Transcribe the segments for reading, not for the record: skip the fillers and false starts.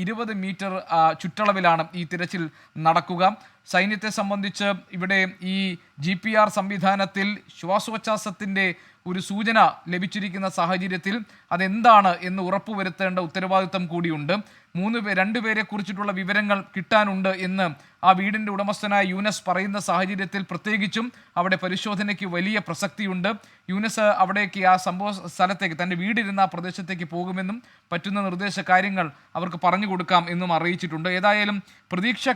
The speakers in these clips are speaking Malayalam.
20 മീറ്റർ ചുറ്റളവിലാണ് ഈ തിരച്ചിൽ നടക്കുക. സൈന്യത്തെ സംബന്ധിച്ച് ഇവിടെ ഈ GPR സംവിധാനത്തിൽ ശ്വാസോച്ഛ്വാസത്തിൻ്റെ ഒരു സൂചന ലഭിച്ചിരിക്കുന്ന സാഹചര്യത്തിൽ അതെന്താണ് എന്ന് ഉറപ്പുവരുത്തേണ്ട ഉത്തരവാദിത്തം കൂടിയുണ്ട്. രണ്ടുപേരെ കുറിച്ചിട്ടുള്ള വിവരങ്ങൾ കിട്ടാനുണ്ട് എന്ന് ആ വീടിൻ്റെ ഉടമസ്ഥനായ യൂനസ് പറയുന്ന സാഹചര്യത്തിൽ പ്രത്യേകിച്ചും അവിടെ പരിശോധനയ്ക്ക് വലിയ പ്രസക്തിയുണ്ട്. യൂനസ് അവിടേക്ക് ആ സംഭവ സ്ഥലത്തേക്ക് തൻ്റെ വീടിരുന്ന ആ പ്രദേശത്തേക്ക് പോകുമെന്നും പറ്റുന്ന നിർദ്ദേശ കാര്യങ്ങൾ അവർക്ക് പറഞ്ഞു കൊടുക്കാം എന്നും അറിയിച്ചിട്ടുണ്ട്. ഏതായാലും പ്രതീക്ഷ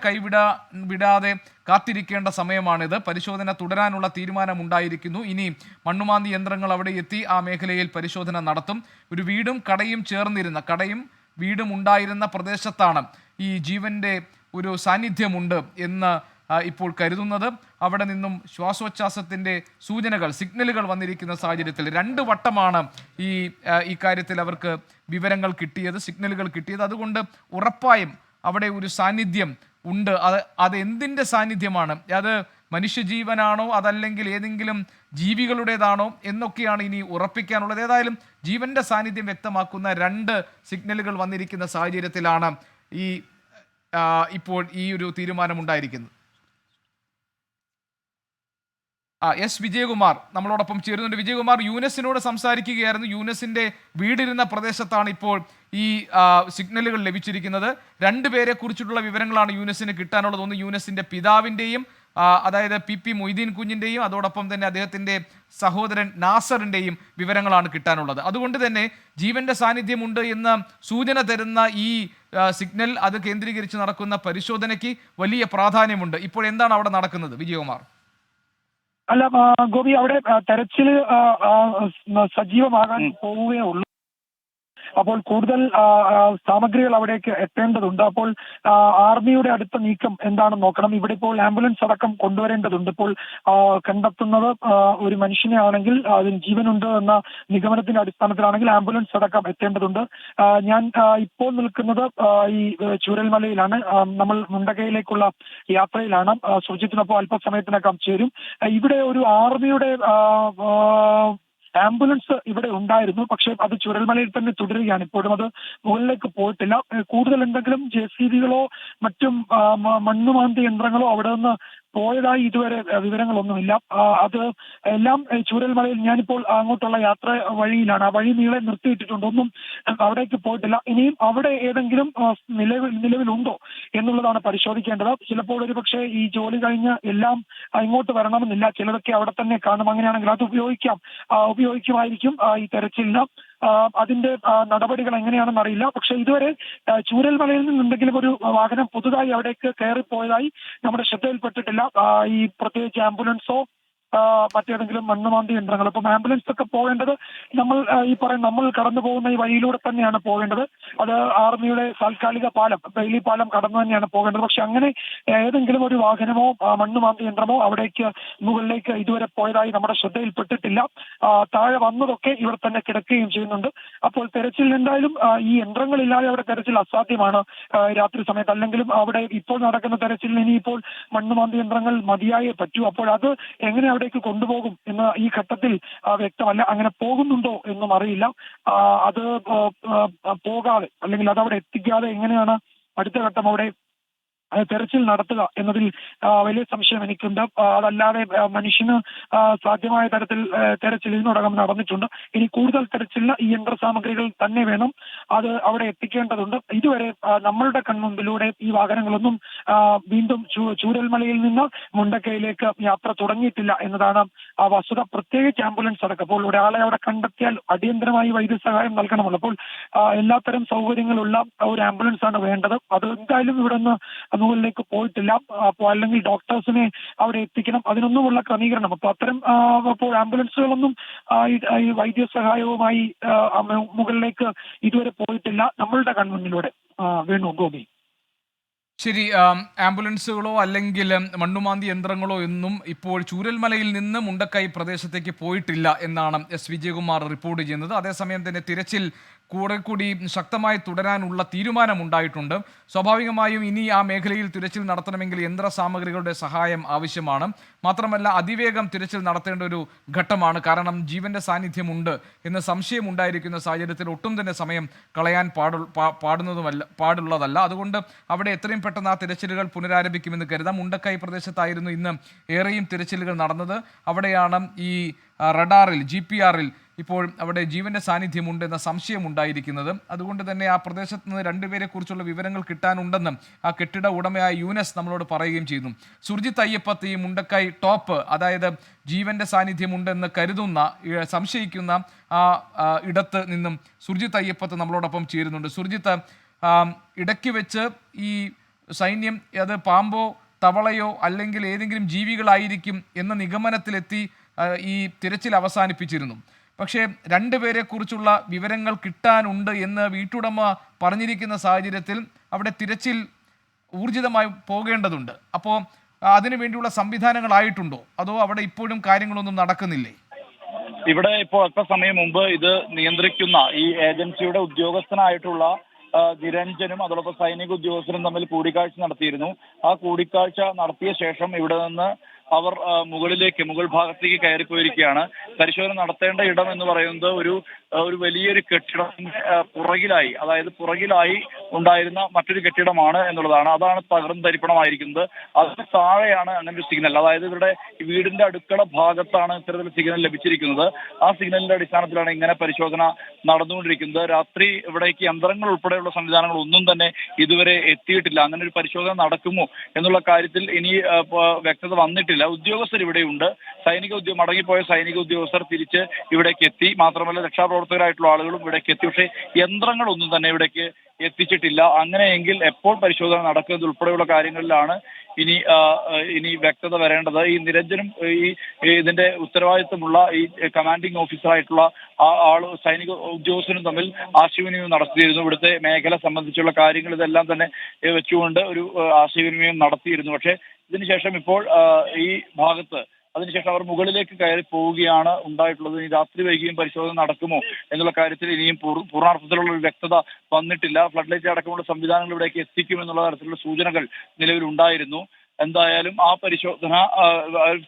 വിടാതെ കാത്തിരിക്കേണ്ട സമയമാണിത്. പരിശോധന തുടരാനുള്ള തീരുമാനമുണ്ടായിരിക്കുന്നു. ഇനി മണ്ണുമാന്തി യന്ത്രങ്ങൾ അവിടെ എത്തി ആ മേഖലയിൽ പരിശോധന നടത്തും. ഒരു വീടും കടയും ചേർന്നിരുന്ന വീടും ഉണ്ടായിരുന്ന പ്രദേശത്താണ് ഈ ജീവൻ്റെ ഒരു സാന്നിധ്യമുണ്ട് എന്ന് ഇപ്പോൾ കരുതുന്നത്. അവിടെ നിന്നും ശ്വാസോച്ഛ്വാസത്തിൻ്റെ സിഗ്നലുകൾ വന്നിരിക്കുന്ന സാഹചര്യത്തിൽ 2 വട്ടമാണ് ഈ കാര്യത്തിൽ അവർക്ക് സിഗ്നലുകൾ കിട്ടിയത്. അതുകൊണ്ട് ഉറപ്പായും അവിടെ ഒരു സാന്നിധ്യം ഉണ്ട്. അത് എന്തിൻ്റെ സാന്നിധ്യമാണ്, അത് മനുഷ്യജീവനാണോ അതല്ലെങ്കിൽ ഏതെങ്കിലും ജീവികളുടേതാണോ എന്നൊക്കെയാണ് ഇനി ഉറപ്പിക്കാനുള്ളത്. ഏതായാലും ജീവന്റെ സാന്നിധ്യം വ്യക്തമാക്കുന്ന 2 സിഗ്നലുകൾ വന്നിരിക്കുന്ന സാഹചര്യത്തിലാണ് ഇപ്പോൾ ഈ ഒരു തീരുമാനമുണ്ടായിരിക്കുന്നത്. എസ് വിജയകുമാർ നമ്മളോടൊപ്പം ചേരുന്നുണ്ട്. വിജയകുമാർ, യൂനസിനോട് സംസാരിക്കുകയായിരുന്നു. യൂനസിന്റെ വീടിരുന്ന പ്രദേശത്താണ് ഇപ്പോൾ ഈ സിഗ്നലുകൾ ലഭിച്ചിരിക്കുന്നത്. 2 പേരെ കുറിച്ചിട്ടുള്ള വിവരങ്ങളാണ് യൂനസിന് കിട്ടാനുള്ളത്. ഒന്ന് യൂനസിന്റെ പിതാവിൻ്റെയും അതായത് PP മൊയ്തീൻ കുഞ്ഞിൻ്റെയും അതോടൊപ്പം തന്നെ അദ്ദേഹത്തിൻ്റെ സഹോദരൻ നാസറിൻ്റെയും വിവരങ്ങളാണ് കിട്ടാനുള്ളത്. അതുകൊണ്ട് തന്നെ ജീവന്റെ സാന്നിധ്യമുണ്ട് എന്ന സൂചന തരുന്ന ഈ സിഗ്നൽ അത് കേന്ദ്രീകരിച്ച് നടക്കുന്ന പരിശോധനയ്ക്ക് വലിയ പ്രാധാന്യമുണ്ട്. ഇപ്പോൾ എന്താണ് അവിടെ നടക്കുന്നത് വിജയകുമാർ? അല്ല ഗോപി, അവിടെ തെരച്ചിൽ സജീവമാകാൻ പോവുകയേ ഉള്ളൂ. അപ്പോൾ കൂടുതൽ സാമഗ്രികൾ അവിടേക്ക് എത്തേണ്ടതുണ്ട്. അപ്പോൾ ആർമിയുടെ അടുത്ത നീക്കം എന്താണെന്ന് നോക്കണം. ഇവിടെ ഇപ്പോൾ ആംബുലൻസ് അടക്കം കൊണ്ടുവരേണ്ടതുണ്ട്. ഇപ്പോൾ കണ്ടെത്തുന്നത് ഒരു മനുഷ്യനെ ആണെങ്കിൽ അതിന് ജീവനുണ്ട് എന്ന നിഗമനത്തിന്റെ അടിസ്ഥാനത്തിലാണെങ്കിൽ ആംബുലൻസ് അടക്കം എത്തേണ്ടതുണ്ട്. ഞാൻ ഇപ്പോൾ നിൽക്കുന്നത് ഈ ചൂരൽമലയിലാണ്. നമ്മൾ മുണ്ടകയിലേക്കുള്ള യാത്രയിലാണ്. സുജിത്തിനൊപ്പം അല്പസമയത്തിനകം ചേരും. ഇവിടെ ഒരു ആർമിയുടെ ആംബുലൻസ് ഇവിടെ ഉണ്ടായിരുന്നു. പക്ഷേ അത് ചുരൽമലയിൽ തന്നെ തുടരുകയാണ്. ഇപ്പോഴും അത് മുകളിലേക്ക് പോയിട്ടില്ല. കൂടുതൽ എന്തെങ്കിലും JCB-കളോ മറ്റും മണ്ണുമാന്തി യന്ത്രങ്ങളോ അവിടെ നിന്ന് പോയതായി ഇതുവരെ വിവരങ്ങളൊന്നുമില്ല. അത് എല്ലാം ചൂരൽമലയിൽ, ഞാനിപ്പോൾ അങ്ങോട്ടുള്ള യാത്ര വഴിയിലാണ്. ആ വഴി നീളെ നിർത്തിയിട്ടിട്ടുണ്ട്. ഒന്നും അവിടേക്ക് പോയിട്ടില്ല. ഇനിയും അവിടെ ഏതെങ്കിലും നിലവിലുണ്ടോ എന്നുള്ളതാണ് പരിശോധിക്കേണ്ടത്. ചിലപ്പോൾ ഒരു പക്ഷേ ഈ ജോലി കഴിഞ്ഞ് എല്ലാം ഇങ്ങോട്ട് വരണമെന്നില്ല. ചിലതൊക്കെ അവിടെ തന്നെ കാണും. അങ്ങനെയാണെങ്കിൽ അത് ഉപയോഗിക്കുമായിരിക്കും ഈ തെരച്ചിലിന്. അതിന്റെ നടപടികൾ എങ്ങനെയാണെന്ന് അറിയില്ല. പക്ഷെ ഇതുവരെ ചൂരൽമലയിൽ നിന്ന് എന്തെങ്കിലും ഒരു വാഹനം പുതുതായി അവിടേക്ക് കയറിപ്പോയതായി നമ്മുടെ ശ്രദ്ധയിൽപ്പെട്ടിട്ടില്ല. ഈ പ്രത്യേകിച്ച് ആംബുലൻസോ മറ്റേതെങ്കിലും മണ്ണുമാന്തി യന്ത്രങ്ങൾ. അപ്പം ആംബുലൻസ് ഒക്കെ പോകേണ്ടത് നമ്മൾ കടന്നു പോകുന്ന ഈ വഴിയിലൂടെ തന്നെയാണ് പോകേണ്ടത്. അത് ആർമിയുടെ താൽക്കാലിക പാലം, ബെയിലി പാലം കടന്നു തന്നെയാണ് പോകേണ്ടത്. പക്ഷെ അങ്ങനെ ഏതെങ്കിലും ഒരു വാഹനമോ മണ്ണുമാന്തി യന്ത്രമോ അവിടേക്ക് മുകളിലേക്ക് ഇതുവരെ പോയതായി നമ്മുടെ ശ്രദ്ധയിൽപ്പെട്ടിട്ടില്ല. താഴെ വന്നതൊക്കെ ഇവിടെ തന്നെ കിടക്കുകയും ചെയ്യുന്നുണ്ട്. അപ്പോൾ തെരച്ചിൽ എന്തായാലും ഈ യന്ത്രങ്ങളില്ലാതെ അവിടെ തെരച്ചിൽ അസാധ്യമാണ് രാത്രി സമയത്ത്. അല്ലെങ്കിലും അവിടെ ഇപ്പോൾ നടക്കുന്ന തെരച്ചിലിന് ഇനിയിപ്പോൾ മണ്ണുമാന്തി യന്ത്രങ്ങൾ മതിയായേ പറ്റൂ. അപ്പോൾ അത് എങ്ങനെ അവിടേക്ക് കൊണ്ടുപോകും എന്ന് ഈ ഘട്ടത്തിൽ വ്യക്തമല്ല. അങ്ങനെ പോകുന്നുണ്ടോ എന്നും അറിയില്ല. അത് പോകാതെ അല്ലെങ്കിൽ അതവിടെ എത്തിക്കാതെ എങ്ങനെയാണ് അടുത്ത ഘട്ടം അവിടെ തെരച്ചിൽ നടത്തുക എന്നതിൽ വലിയ സംശയം എനിക്കുണ്ട്. അതല്ലാതെ മനുഷ്യന് സാധ്യമായ തരത്തിൽ തെരച്ചിൽ ഇതിനോടകം നടന്നിട്ടുണ്ട്. ഇനി കൂടുതൽ തെരച്ചിലിന് ഈ യന്ത്ര സാമഗ്രികൾ തന്നെ വേണം. അത് അവിടെ എത്തിക്കേണ്ടതുണ്ട്. ഇതുവരെ നമ്മളുടെ കൺമുമ്പിലൂടെ ഈ വാഹനങ്ങളൊന്നും വീണ്ടും ചൂരൽമലയിൽ നിന്ന് മുണ്ടക്കയിലേക്ക് യാത്ര തുടങ്ങിയിട്ടില്ല എന്നതാണ് ആ വസ്തുത. പ്രത്യേകിച്ച് ആംബുലൻസ് അടക്കം. അപ്പോൾ ഒരാളെ അവിടെ കണ്ടെത്തിയാൽ അടിയന്തരമായി വൈദ്യസഹായം നൽകണമല്ലോ. അപ്പോൾ എല്ലാത്തരം സൗകര്യങ്ങളുള്ള ഒരു ആംബുലൻസ് ആണ് വേണ്ടത്. അത് എന്തായാലും ഇവിടെ നിന്ന് മുകളിലേക്ക് പോയിട്ടില്ല. അപ്പോൾ അല്ലെങ്കിൽ ഡോക്ടേഴ്സിനെ അവിടെ എത്തിക്കണം. അതിനൊന്നുമുള്ള ക്രമീകരണം. അപ്പോൾ അത്തരം അപ്പോൾ ആംബുലൻസുകളൊന്നും ഈ വൈദ്യസഹായവുമായി മുകളിലേക്ക് ഇതുവരെ പോയിട്ടില്ല നമ്മളുടെ കൺമുന്നിലൂടെ. വേണു, ഗോപി. ശരി, ആംബുലൻസുകളോ അല്ലെങ്കിൽ മണ്ണുമാന്തി യന്ത്രങ്ങളോ ഒന്നും ഇപ്പോൾ ചൂരൽമലയിൽ നിന്ന് മുണ്ടക്കൈ പ്രദേശത്തേക്ക് പോയിട്ടില്ല എന്നാണ് എസ് വിജയകുമാർ റിപ്പോർട്ട് ചെയ്യുന്നത്. അതേസമയം തന്നെ തിരച്ചിൽ കൂടി ശക്തമായി തുടരാനുള്ള തീരുമാനമുണ്ടായിട്ടുണ്ട്. സ്വാഭാവികമായും ഇനി ആ മേഖലയിൽ തിരച്ചിൽ നടത്തണമെങ്കിൽ യന്ത്ര സാമഗ്രികളുടെ സഹായം ആവശ്യമാണ്. മാത്രമല്ല അതിവേഗം തിരച്ചിൽ നടത്തേണ്ട ഒരു ഘട്ടമാണ്. കാരണം ജീവന്റെ സാന്നിധ്യമുണ്ട് എന്ന് സംശയമുണ്ടായിരിക്കുന്ന സാഹചര്യത്തിൽ ഒട്ടും തന്നെ സമയം കളയാൻ പാടുള്ളതല്ല. അതുകൊണ്ട് അവിടെ എത്രയും പെട്ടെന്ന് ആ തിരച്ചിലുകൾ പുനരാരംഭിക്കുമെന്ന് കരുതാം. മുണ്ടക്കൈ പ്രദേശത്തായിരുന്നു ഇന്ന് ഏറെയും തിരച്ചിലുകൾ നടന്നത്. അവിടെയാണ് ഈ റഡാറിൽ GPRൽ ഇപ്പോൾ അവിടെ ജീവന്റെ സാന്നിധ്യമുണ്ട് എന്ന സംശയമുണ്ടായിരിക്കുന്നത്. അതുകൊണ്ട് തന്നെ ആ പ്രദേശത്ത് നിന്ന് രണ്ടുപേരെ കുറിച്ചുള്ള വിവരങ്ങൾ കിട്ടാനുണ്ടെന്നും ആ കെട്ടിട ഉടമയായ യൂനസ് നമ്മളോട് പറയുകയും ചെയ്യുന്നു. സുർജിത്ത് അയ്യപ്പത്ത് ഈ മുണ്ടക്കൈ ടോപ്പ്, അതായത് ജീവന്റെ സാന്നിധ്യമുണ്ടെന്ന് കരുതുന്ന സംശയിക്കുന്ന ആ ഇടത്ത് നിന്നും സുർജിത്ത് അയ്യപ്പത്ത് നമ്മളോടൊപ്പം ചേരുന്നുണ്ട്. സുർജിത്ത്, ഇടയ്ക്ക് വെച്ച് ഈ സൈന്യം അത് പാമ്പോ തവളയോ അല്ലെങ്കിൽ ഏതെങ്കിലും ജീവികളായിരിക്കും എന്ന നിഗമനത്തിലെത്തി ഈ തിരച്ചിൽ അവസാനിപ്പിച്ചിരുന്നു. പക്ഷേ രണ്ടുപേരെ കുറിച്ചുള്ള വിവരങ്ങൾ കിട്ടാനുണ്ട് എന്ന് വീട്ടുടമ പറഞ്ഞിരിക്കുന്ന സാഹചര്യത്തിൽ അവിടെ തിരച്ചിൽ ഊർജിതമായി പോകേണ്ടതുണ്ട്. അപ്പോൾ അതിനു വേണ്ടിയുള്ള സംവിധാനങ്ങളായിട്ടുണ്ടോ, അതോ അവിടെ ഇപ്പോഴും കാര്യങ്ങളൊന്നും നടക്കുന്നില്ലേ? ഇവിടെ ഇപ്പോൾ അല്പസമയം മുമ്പ് ഇത് നിയന്ത്രിക്കുന്ന ഈ ഏജൻസിയുടെ ഉദ്യോഗസ്ഥനായിട്ടുള്ള നിരഞ്ജനും അതോടൊപ്പം സൈനിക ഉദ്യോഗസ്ഥരും തമ്മിൽ കൂടിക്കാഴ്ച നടത്തിയിരുന്നു. ആ കൂടിക്കാഴ്ച നടത്തിയ ശേഷം ഇവിടെ നിന്ന് അവർ മുകൾ ഭാഗത്തേക്ക് കയറിപ്പോയിരിക്കുകയാണ്. പരിശോധന നടത്തേണ്ട ഇടം എന്ന് പറയുന്നത് ഒരു വലിയൊരു കെട്ടിടത്തിന്റെ പുറകിലായി ഉണ്ടായിരുന്ന മറ്റൊരു കെട്ടിടമാണ് എന്നുള്ളതാണ്. അതാണ് തകർന്ന് തരിപ്പണമായിരിക്കുന്നത്. അതിന് താഴെയാണ് അങ്ങനെ ഒരു സിഗ്നൽ, അതായത് ഇവരുടെ വീടിന്റെ അടുക്കള ഭാഗത്താണ് ഇത്തരത്തിൽ സിഗ്നൽ ലഭിച്ചിരിക്കുന്നത്. ആ സിഗ്നലിന്റെ അടിസ്ഥാനത്തിലാണ് ഇങ്ങനെ പരിശോധന നടന്നുകൊണ്ടിരിക്കുന്നത്. രാത്രി ഇവിടേക്ക് യന്ത്രങ്ങൾ ഉൾപ്പെടെയുള്ള സംവിധാനങ്ങൾ ഒന്നും തന്നെ ഇതുവരെ എത്തിയിട്ടില്ല. അങ്ങനെ ഒരു പരിശോധന നടക്കുമോ എന്നുള്ള കാര്യത്തിൽ ഇനി വ്യക്തത വന്നിട്ടില്ല. ഉദ്യോഗസ്ഥർ ഇവിടെയുണ്ട്. മടങ്ങിപ്പോയ സൈനിക ഉദ്യോഗസ്ഥർ തിരിച്ച് ഇവിടേക്ക് എത്തി. മാത്രമല്ല രക്ഷാപ്രവർത്തകരായിട്ടുള്ള ആളുകളും ഇവിടേക്ക് എത്തി. പക്ഷേ യന്ത്രങ്ങളൊന്നും തന്നെ ഇവിടേക്ക് എത്തിച്ചിട്ടില്ല. അങ്ങനെയെങ്കിൽ എപ്പോൾ പരിശോധന നടക്കുന്നത് ഉൾപ്പെടെയുള്ള കാര്യങ്ങളിലാണ് ഇനി വ്യക്തത വരേണ്ടത്. ഈ നിരഞ്ജനും ഇതിന്റെ ഉത്തരവാദിത്വമുള്ള ഈ കമാൻഡിംഗ് ഓഫീസറായിട്ടുള്ള സൈനിക ഉദ്യോഗസ്ഥരും തമ്മിൽ ആശയവിനിമയം നടത്തിയിരുന്നു. ഇവിടുത്തെ മേഖല സംബന്ധിച്ചുള്ള കാര്യങ്ങൾ ഇതെല്ലാം തന്നെ വെച്ചുകൊണ്ട് ഒരു ആശയവിനിമയം നടത്തിയിരുന്നു. പക്ഷേ ഇതിനുശേഷം ഇപ്പോൾ ഈ ഭാഗത്ത് അതിനുശേഷം അവർ മുകളിലേക്ക് കയറി പോവുകയാണ് ഉണ്ടായിട്ടുള്ളത്. ഇനി രാത്രി വൈകിയും പരിശോധന നടക്കുമോ എന്നുള്ള കാര്യത്തിൽ ഇനിയും പൂർണ്ണാർത്ഥത്തിലുള്ള ഒരു വ്യക്തത വന്നിട്ടില്ല. ഫ്ലഡ് ലൈറ്റ് അടക്കമുള്ള സംവിധാനങ്ങൾ ഇവിടേക്ക് എത്തിക്കുമെന്നുള്ള തരത്തിലുള്ള സൂചനകൾ നിലവിലുണ്ടായിരുന്നു. എന്തായാലും ആ പരിശോധന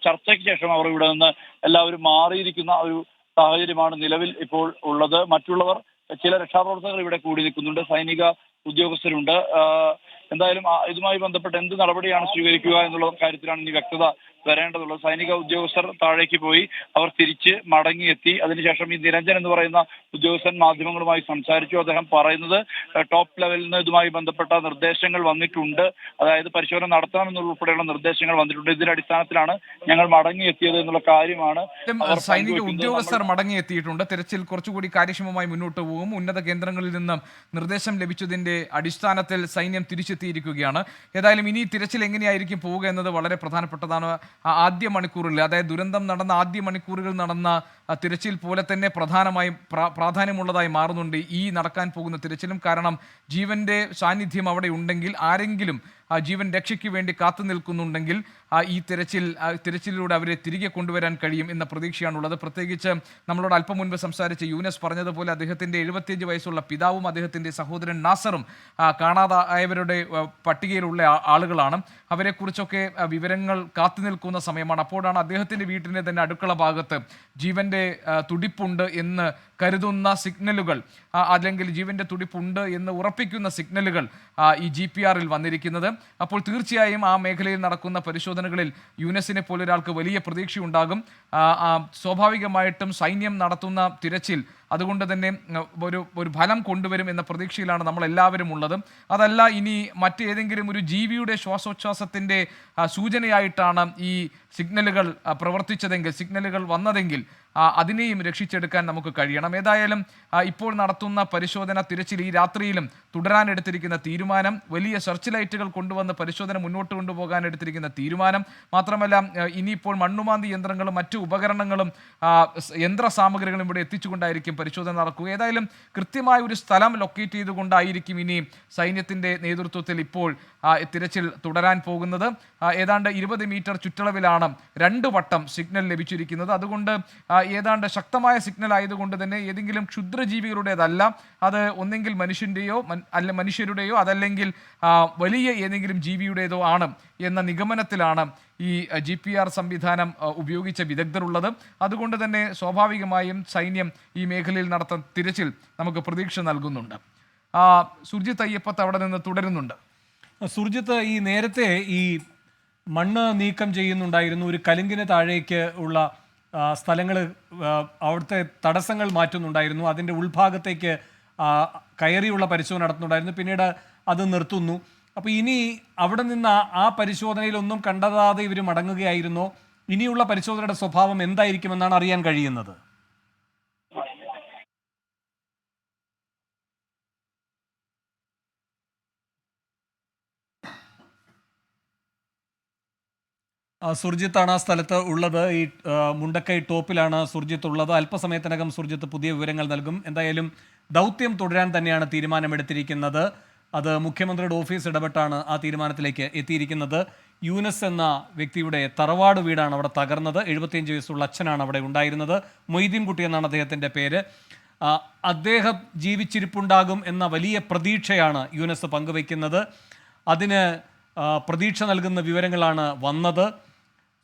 ചർച്ചയ്ക്ക് ശേഷം അവർ ഇവിടെ നിന്ന് എല്ലാവരും മാറിയിരിക്കുന്ന ഒരു സാഹചര്യമാണ് നിലവിൽ ഇപ്പോൾ ഉള്ളത്. മറ്റുള്ളവർ ചില രക്ഷാപ്രവർത്തകർ ഇവിടെ കൂടി നിൽക്കുന്നുണ്ട്, സൈനിക ഉദ്യോഗസ്ഥരുണ്ട്. എന്തായാലും ഇതുമായി ബന്ധപ്പെട്ട് എന്ത് നടപടിയാണ് സ്വീകരിക്കുക എന്നുള്ള കാര്യത്തിലാണ് ഇനി വ്യക്തത വരേണ്ടതുള്ളത്. സൈനിക ഉദ്യോഗസ്ഥർ താഴേക്ക് പോയി അവർ തിരിച്ച് മടങ്ങിയെത്തി. അതിനുശേഷം ഈ നിരഞ്ജൻ എന്ന് പറയുന്ന ഉദ്യോഗസ്ഥൻ മാധ്യമങ്ങളുമായി സംസാരിച്ചു. അദ്ദേഹം പറയുന്നത് ടോപ്പ് ലെവലിൽ നിന്ന് ഇതുമായി ബന്ധപ്പെട്ട നിർദ്ദേശങ്ങൾ വന്നിട്ടുണ്ട്, അതായത് പരിശോധന നടത്തണമെന്നുള്ള ഉൾപ്പെടെയുള്ള നിർദ്ദേശങ്ങൾ വന്നിട്ടുണ്ട്. ഇതിന്റെ അടിസ്ഥാനത്തിലാണ് ഞങ്ങൾ മടങ്ങിയെത്തിയത് എന്നുള്ള കാര്യമാണ്. സൈനിക ഉദ്യോഗസ്ഥർ മടങ്ങിയെത്തിയിട്ടുണ്ട്. തിരച്ചിൽ കുറച്ചുകൂടി കാര്യക്ഷമമായി മുന്നോട്ട് പോകും. ഉന്നത കേന്ദ്രങ്ങളിൽ നിന്ന് നിർദ്ദേശം ലഭിച്ചതിന്റെ അടിസ്ഥാനത്തിൽ സൈന്യം തിരിച്ചെത്തിയിരിക്കുകയാണ്. ഏതായാലും ഇനി തിരച്ചിൽ എങ്ങനെയായിരിക്കും പോവുക എന്നത് വളരെ പ്രധാനപ്പെട്ടതാണ്. ആദ്യ മണിക്കൂറിൽ, അതായത് ദുരന്തം നടന്ന ആദ്യ മണിക്കൂറുകൾ നടന്ന തിരച്ചിൽ പോലെ തന്നെ പ്രാധാന്യമുള്ളതായി മാറുന്നുണ്ട് ഈ നടക്കാൻ പോകുന്ന തിരച്ചിലും. കാരണം ജീവന്റെ സാന്നിധ്യം അവിടെ ഉണ്ടെങ്കിൽ, ആരെങ്കിലും ജീവൻ രക്ഷയ്ക്ക് വേണ്ടി കാത്തു നിൽക്കുന്നുണ്ടെങ്കിൽ ഈ തിരച്ചിലിലൂടെ അവരെ തിരികെ കൊണ്ടുവരാൻ കഴിയും എന്ന പ്രതീക്ഷയാണുള്ളത്. പ്രത്യേകിച്ച് നമ്മളോട് അല്പം മുൻപ് സംസാരിച്ച യൂനസ് പറഞ്ഞതുപോലെ അദ്ദേഹത്തിൻ്റെ 75 വയസ്സുള്ള പിതാവും അദ്ദേഹത്തിൻ്റെ സഹോദരൻ നാസറും കാണാതായവരുടെ പട്ടികയിലുള്ള ആളുകളാണ്. അവരെക്കുറിച്ചൊക്കെ വിവരങ്ങൾ കാത്തു നിൽക്കുന്ന സമയമാണ്. അപ്പോഴാണ് അദ്ദേഹത്തിൻ്റെ വീട്ടിൻ്റെ തന്നെ അടുക്കള ഭാഗത്ത് ജീവൻ്റെ തുടിപ്പുണ്ട് എന്ന് കരുതുന്ന സിഗ്നലുകൾ, അല്ലെങ്കിൽ ജീവൻ്റെ തുടിപ്പുണ്ട് എന്ന് ഉറപ്പിക്കുന്ന സിഗ്നലുകൾ ഈ GPRൽ വന്നിരിക്കുന്നത്. അപ്പോൾ തീർച്ചയായും ആ മേഖലയിൽ നടക്കുന്ന പരിശോധനകളിൽ യൂനസിനെ പോലെ ഒരാൾക്ക് വലിയ പ്രതീക്ഷയുണ്ടാകും. സ്വാഭാവികമായിട്ടും സൈന്യം നടത്തുന്ന തിരച്ചിൽ അതുകൊണ്ട് തന്നെ ഒരു ഫലം കൊണ്ടുവരും എന്ന പ്രതീക്ഷയിലാണ് നമ്മളെല്ലാവരും ഉള്ളത്. അതല്ല, ഇനി മറ്റേതെങ്കിലും ഒരു ജീവിയുടെ ശ്വാസോച്ഛ്വാസത്തിൻ്റെ സൂചനയായിട്ടാണ് ഈ സിഗ്നലുകൾ പ്രവർത്തിച്ചതെങ്കിൽ, സിഗ്നലുകൾ വന്നതെങ്കിൽ അതിനെയും രക്ഷിച്ചെടുക്കാൻ നമുക്ക് കഴിയണം. ഏതായാലും ഇപ്പോൾ നടത്തുന്ന പരിശോധന തിരച്ചിൽ ഈ രാത്രിയിലും തുടരാനെടുത്തിരിക്കുന്ന തീരുമാനം, വലിയ സെർച്ച് ലൈറ്റുകൾ കൊണ്ടുവന്ന് പരിശോധന മുന്നോട്ട് കൊണ്ടുപോകാൻ എടുത്തിരിക്കുന്ന തീരുമാനം, മാത്രമല്ല ഇനിയിപ്പോൾ മണ്ണുമാന്തി യന്ത്രങ്ങളും മറ്റു ഉപകരണങ്ങളും യന്ത്ര സാമഗ്രികളും ഇവിടെ എത്തിച്ചുകൊണ്ടായിരിക്കും പരിശോധന നടക്കുക. ഏതായാലും കൃത്യമായ ഒരു സ്ഥലം ലൊക്കേറ്റ് ചെയ്തുകൊണ്ടായിരിക്കും ഇനി സൈന്യത്തിൻ്റെ നേതൃത്വത്തിൽ ഇപ്പോൾ തിരച്ചിൽ തുടരാൻ പോകുന്നത്. ഏതാണ്ട് 20 മീറ്റർ ചുറ്റളവിലാണ് 2 വട്ടം സിഗ്നൽ ലഭിച്ചിരിക്കുന്നത്. അതുകൊണ്ട് ഏതാണ്ട് ശക്തമായ സിഗ്നൽ ആയതുകൊണ്ട് തന്നെ ഏതെങ്കിലും ക്ഷുദ്രജീവികളുടേതല്ല, അത് ഒന്നെങ്കിൽ മനുഷ്യരുടെയോ അതല്ലെങ്കിൽ വലിയ ഏതെങ്കിലും ജീവിയുടേതോ ആണ് എന്ന നിഗമനത്തിലാണ് ഈ GPR സംവിധാനം ഉപയോഗിച്ച വിദഗ്ധരുള്ളത്. അതുകൊണ്ട് തന്നെ സ്വാഭാവികമായും സൈന്യം ഈ മേഖലയിൽ നടത്തുന്ന തിരച്ചിൽ നമുക്ക് പ്രതീക്ഷ നൽകുന്നുണ്ട്. സുർജിത്ത് അയ്യപ്പത്ത് അവിടെ നിന്ന് തുടരുന്നുണ്ട്. സുർജിത്ത്, ഈ നേരത്തെ ഈ മണ്ണ് നീക്കം ചെയ്യുന്നുണ്ടായിരുന്നു, ഒരു കലുങ്കിന് താഴേക്ക് ഉള്ള സ്ഥലങ്ങൾ, അവിടുത്തെ തടസ്സങ്ങൾ മാറ്റുന്നുണ്ടായിരുന്നു, അതിൻ്റെ ഉൾഭാഗത്തേക്ക് കയറിയുള്ള പരിശോധന നടത്തുന്നുണ്ടായിരുന്നു, പിന്നീട് അത് നിർത്തുന്നു. അപ്പോൾ ഇനി അവിടെ നിന്ന് ആ പരിശോധനയിലൊന്നും കണ്ടെത്താതെ ഇവർ മടങ്ങുകയായിരുന്നോ? ഇനിയുള്ള പരിശോധനയുടെ സ്വഭാവം എന്തായിരിക്കുമെന്നാണ് അറിയാൻ കഴിയുന്നത്? സുർജിത്താണ് ആ സ്ഥലത്ത് ഉള്ളത്. ഈ മുണ്ടക്കൈ ടോപ്പിലാണ് സുർജിത്ത് ഉള്ളത്. അല്പസമയത്തിനകം സുർജിത്ത് പുതിയ വിവരങ്ങൾ നൽകും. എന്തായാലും ദൗത്യം തുടരാൻ തന്നെയാണ് തീരുമാനമെടുത്തിരിക്കുന്നത്. അത് മുഖ്യമന്ത്രിയുടെ ഓഫീസ് ഇടപെട്ടാണ് ആ തീരുമാനത്തിലേക്ക് എത്തിയിരിക്കുന്നത്. യൂനസ് എന്ന വ്യക്തിയുടെ തറവാട് വീടാണ് അവിടെ തകർന്നത്. 75 വയസ്സുള്ള അച്ഛനാണ് അവിടെ ഉണ്ടായിരുന്നത്. മൊയ്തീൻ കുട്ടി എന്നാണ് അദ്ദേഹത്തിൻ്റെ പേര്. അദ്ദേഹം ജീവിച്ചിരിപ്പുണ്ടാകും എന്ന വലിയ പ്രതീക്ഷയാണ് യൂനസ് പങ്കുവയ്ക്കുന്നത്. അതിന് പ്രതീക്ഷ നൽകുന്ന വിവരങ്ങളാണ് വന്നത്.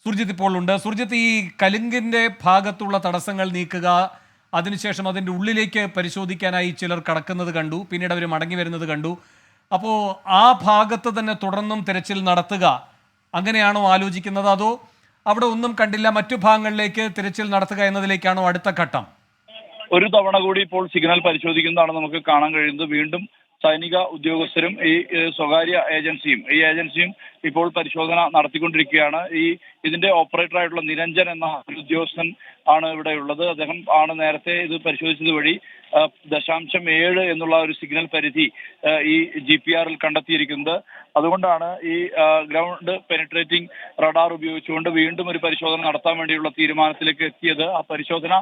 സുർജിത്ത് ഇപ്പോൾ ഉണ്ട്. സുർജിത്ത്, ഈ കലുങ്കിൻ്റെ ഭാഗത്തുള്ള തടസ്സങ്ങൾ നീക്കുക, അതിനുശേഷം അതിൻ്റെ ഉള്ളിലേക്ക് പരിശോധിക്കാനായി ചിലർ കടക്കുന്നത് കണ്ടു, പിന്നീട് അവർ മടങ്ങി വരുന്നത് കണ്ടു. അപ്പോൾ ആ ഭാഗത്ത് തന്നെ തുടർന്നും തിരച്ചിൽ നടത്തുക, അങ്ങനെയാണോ ആലോചിക്കുന്നത്? അതോ അവിടെ ഒന്നും കണ്ടില്ല, മറ്റു ഭാഗങ്ങളിലേക്ക് തിരച്ചിൽ നടത്തുക എന്നതിലേക്കാണോ അടുത്ത ഘട്ടം? ഒരു തവണ കൂടി ഇപ്പോൾ സിഗ്നൽ പരിശോധിക്കുന്നതാണ് നമുക്ക് കാണാൻ കഴിയുന്നത്. വീണ്ടും സൈനിക ഉദ്യോഗസ്ഥരും ഈ സ്വകാര്യ ഏജൻസിയും ഇപ്പോൾ പരിശോധന നടത്തിക്കൊണ്ടിരിക്കുകയാണ്. ഇതിന്റെ ഓപ്പറേറ്റർ ആയിട്ടുള്ള നിരഞ്ജൻ എന്ന ഉദ്യോഗസ്ഥൻ ആണ് ഇവിടെ ഉള്ളത്. അദ്ദേഹം ആണ് നേരത്തെ ഇത് പരിശോധിച്ചത് വഴി 0.7 എന്നുള്ള ഒരു സിഗ്നൽ പരിധി ഈ GPRൽ കണ്ടെത്തിയിരിക്കുന്നത്. അതുകൊണ്ടാണ് ഈ ഗ്രൗണ്ട് പെനിട്രേറ്റിംഗ് റഡാർ ഉപയോഗിച്ചുകൊണ്ട് വീണ്ടും ഒരു പരിശോധന നടത്താൻ വേണ്ടിയുള്ള തീരുമാനത്തിലേക്ക് എത്തിയത്. ആ പരിശോധന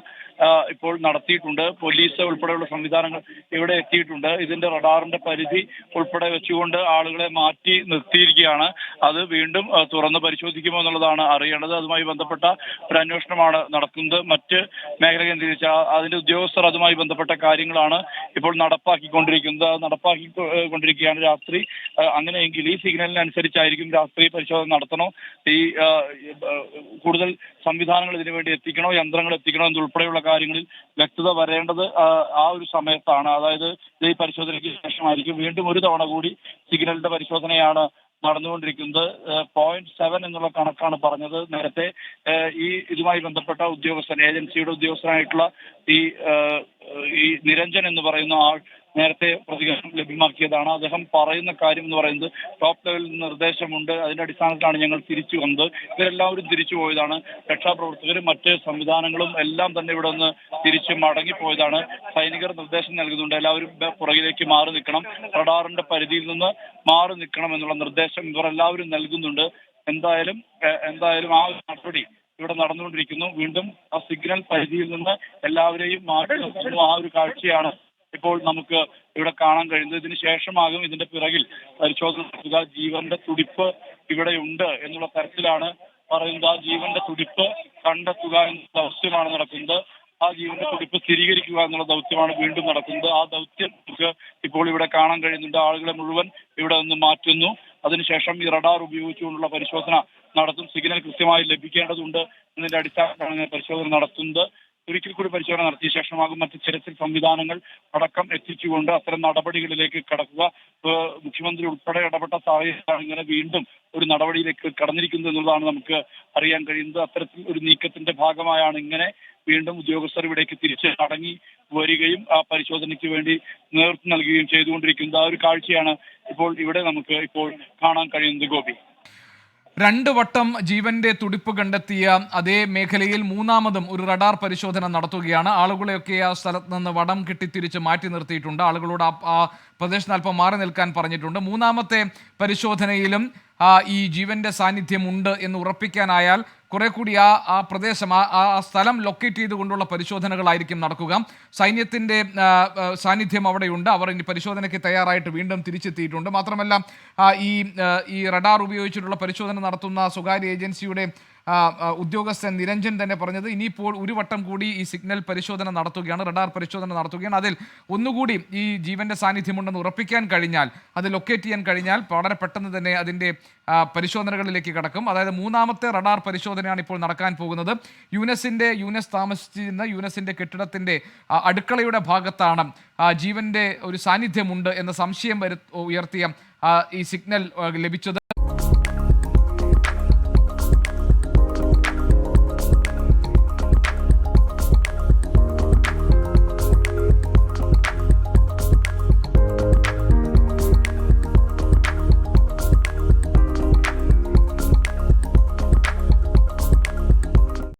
ഇപ്പോൾ നടത്തിയിട്ടുണ്ട്. പോലീസ് ഉൾപ്പെടെയുള്ള സംവിധാനങ്ങൾ ഇവിടെ എത്തിയിട്ടുണ്ട്. ഇതിന്റെ റഡാറിന്റെ പരിധി ഉൾപ്പെടെ വെച്ചുകൊണ്ട് ആളുകളെ മാറ്റി നിർത്തിയിരിക്കുകയാണ്. അത് വീണ്ടും തുറന്ന് പരിശോധിക്കുമോ എന്നുള്ളതാണ് അറിയേണ്ടത്. അതുമായി ബന്ധപ്പെട്ട ഒരു അന്വേഷണമാണ് നടക്കുന്നത്. മറ്റ് മേഖല കേന്ദ്രീകരിച്ച അതിന്റെ ഉദ്യോഗസ്ഥർ അതുമായി ബന്ധപ്പെട്ട കാര്യങ്ങളാണ് ഇപ്പോൾ നടപ്പാക്കിക്കൊണ്ടിരിക്കുകയാണ് രാത്രി. അങ്ങനെയെങ്കിൽ ഈ സിഗ്നലിനനുസരിച്ചായിരിക്കും രാത്രി പരിശോധന നടത്തണോ, ഈ കൂടുതൽ സംവിധാനങ്ങൾ ഇതിനു വേണ്ടി എത്തിക്കണോ, യന്ത്രങ്ങൾ എത്തിക്കണോ എന്നുൾപ്പെടെയുള്ള കാര്യങ്ങളിൽ വ്യക്തത വരേണ്ടത് ആ ഒരു സമയത്താണ്. അതായത് ഈ പരിശോധനയ്ക്ക് ശേഷമായിരിക്കും. വീണ്ടും ഒരു തവണ കൂടി സിഗ്നലിന്റെ പരിശോധനയാണ് നടന്നുകൊണ്ടിരിക്കുന്നത്. 0.7 എന്നുള്ള കണക്കാണ് പറഞ്ഞത് നേരത്തെ. ഇതുമായി ബന്ധപ്പെട്ട ഏജൻസിയുടെ ഉദ്യോഗസ്ഥനായിട്ടുള്ള ഈ നിരഞ്ജൻ എന്ന് പറയുന്ന ആൾ നേരത്തെ പ്രതികരണം ലഭ്യമാക്കിയതാണ്. അദ്ദേഹം പറയുന്ന കാര്യം എന്ന് പറയുന്നത് ടോപ്പ് ലെവലിൽ നിർദ്ദേശമുണ്ട്, അതിന്റെ അടിസ്ഥാനത്തിലാണ് ഞങ്ങൾ തിരിച്ചു വന്നത്. ഇവരെല്ലാവരും തിരിച്ചു പോയതാണ്. രക്ഷാപ്രവർത്തകരും മറ്റ് സംവിധാനങ്ങളും എല്ലാം തന്നെ ഇവിടെ നിന്ന് തിരിച്ചു മടങ്ങിപ്പോയതാണ്. സൈനികർ നിർദ്ദേശം നൽകുന്നുണ്ട്, എല്ലാവരും പുറകിലേക്ക് മാറി നിൽക്കണം, റഡാറിന്റെ പരിധിയിൽ നിന്ന് മാറി നിൽക്കണം എന്നുള്ള നിർദ്ദേശം ഇവർ എല്ലാവരും നൽകുന്നുണ്ട്. എന്തായാലും ആ നടപടി ഇവിടെ നടന്നുകൊണ്ടിരിക്കുന്നു. വീണ്ടും ആ സിഗ്നൽ പരിധിയിൽ നിന്ന് എല്ലാവരെയും മാറ്റി നിർത്തുന്നു. ആ ഒരു കാഴ്ചയാണ് ഇപ്പോൾ നമുക്ക് ഇവിടെ കാണാൻ കഴിയുന്നത്. ഇതിന് ശേഷമാകും ഇതിന്റെ പിറകിൽ പരിശോധന നടത്തുക. ജീവന്റെ തുടിപ്പ് ഇവിടെയുണ്ട് എന്നുള്ള തരത്തിലാണ് പറയുന്നത്. ആ ജീവന്റെ തുടിപ്പ് കണ്ടെത്തുക എന്ന ദൗത്യമാണ് നടക്കുന്നത്. ആ ജീവന്റെ തുടിപ്പ് സ്ഥിരീകരിക്കുക എന്നുള്ള ദൗത്യമാണ് വീണ്ടും നടക്കുന്നത്. ആ ദൗത്യം നമുക്ക് ഇപ്പോൾ ഇവിടെ കാണാൻ കഴിയുന്നുണ്ട്. ആളുകളെ മുഴുവൻ ഇവിടെ നിന്ന് മാറ്റുന്നു. അതിനുശേഷം ഈ റഡാർ ഉപയോഗിച്ചുകൊണ്ടുള്ള പരിശോധന നടത്തും. സിഗ്നൽ കൃത്യമായി ലഭിക്കേണ്ടതുണ്ട് എന്നതിന്റെ അടിസ്ഥാനത്തിലാണ് പരിശോധന നടത്തുന്നത്. ഒരിക്കൽ കൂടി പരിശോധന നടത്തിയ ശേഷമാകും മറ്റ് തിരച്ചിൽ സംവിധാനങ്ങൾ അടക്കം എത്തിച്ചുകൊണ്ട് അത്തരം നടപടികളിലേക്ക് കടക്കുക. മുഖ്യമന്ത്രി ഉൾപ്പെടെ ഇടപെട്ട സാഹചര്യമാണ് ഇങ്ങനെ വീണ്ടും ഒരു നടപടിയിലേക്ക് കടന്നിരിക്കുന്നത് എന്നുള്ളതാണ് നമുക്ക് അറിയാൻ കഴിയുന്നത്. അത്തരത്തിൽ ഒരു നീക്കത്തിന്റെ ഭാഗമായാണ് ഇങ്ങനെ വീണ്ടും ഉദ്യോഗസ്ഥർ ഇവിടേക്ക് തിരിച്ച് മടങ്ങി വരികയും ആ പരിശോധനയ്ക്ക് വേണ്ടി നേതൃത്വം നൽകുകയും ചെയ്തുകൊണ്ടിരിക്കുന്നത്. ആ ഒരു കാഴ്ചയാണ് ഇപ്പോൾ ഇവിടെ നമുക്ക് ഇപ്പോൾ കാണാൻ കഴിയുന്നത്. ഗോപി, 2 വട്ടം ജീവന്റെ തുടിപ്പ് കണ്ടെത്തിയ അതേ മേഖലയിൽ മൂന്നാമതും ഒരു റഡാർ പരിശോധന നടത്തുകയാണ്. ആളുകളെയൊക്കെ ആ സ്ഥലത്ത് നിന്ന് വടം കെട്ടി തിരിച്ച് മാറ്റി നിർത്തിയിട്ടുണ്ട്. ആളുകളോട് ആ പ്രദേശത്ത് അല്പം മാറി നിൽക്കാൻ പറഞ്ഞിട്ടുണ്ട്. മൂന്നാമത്തെ പരിശോധനയിലും ഈ ജീവന്റെ സാന്നിധ്യം ഉണ്ട് എന്ന് ഉറപ്പിക്കാനായാൽ കുറെ കൂടി ആ പ്രദേശം ആ സ്ഥലം ലൊക്കേറ്റ് ചെയ്തുകൊണ്ടുള്ള പരിശോധനകളായിരിക്കും നടക്കുക. സൈന്യത്തിൻ്റെ സാന്നിധ്യം അവിടെയുണ്ട്. അവർ ഇനി പരിശോധനയ്ക്ക് തയ്യാറായിട്ട് വീണ്ടും തിരിച്ചെത്തിയിട്ടുണ്ട്. മാത്രമല്ല ഈ റഡാർ ഉപയോഗിച്ചിട്ടുള്ള പരിശോധന നടത്തുന്ന സ്വകാര്യ ഏജൻസിയുടെ ഉദ്യോഗസ്ഥൻ നിരഞ്ജൻ തന്നെ പറഞ്ഞത്. ഇനിയിപ്പോൾ ഒരു വട്ടം കൂടി ഈ സിഗ്നൽ പരിശോധന നടത്തുകയാണ്, റഡാർ പരിശോധന നടത്തുകയാണ്. അതിൽ ഒന്നുകൂടി ഈ ജീവന്റെ സാന്നിധ്യമുണ്ടെന്ന് ഉറപ്പിക്കാൻ കഴിഞ്ഞാൽ, അത് ലൊക്കേറ്റ് ചെയ്യാൻ കഴിഞ്ഞാൽ വളരെ പെട്ടെന്ന് തന്നെ അതിൻ്റെ പരിശോധനകളിലേക്ക് കടക്കും. അതായത് മൂന്നാമത്തെ റഡാർ പരിശോധനയാണ് ഇപ്പോൾ നടക്കാൻ പോകുന്നത്. യൂനസ് താമസിച്ചിരുന്ന യൂനസിന്റെ കെട്ടിടത്തിന്റെ അടുക്കളയുടെ ഭാഗത്താണ് ജീവന്റെ ഒരു സാന്നിധ്യമുണ്ട് എന്ന സംശയം ഉയർത്തിയ ഈ സിഗ്നൽ ലഭിച്ചത്.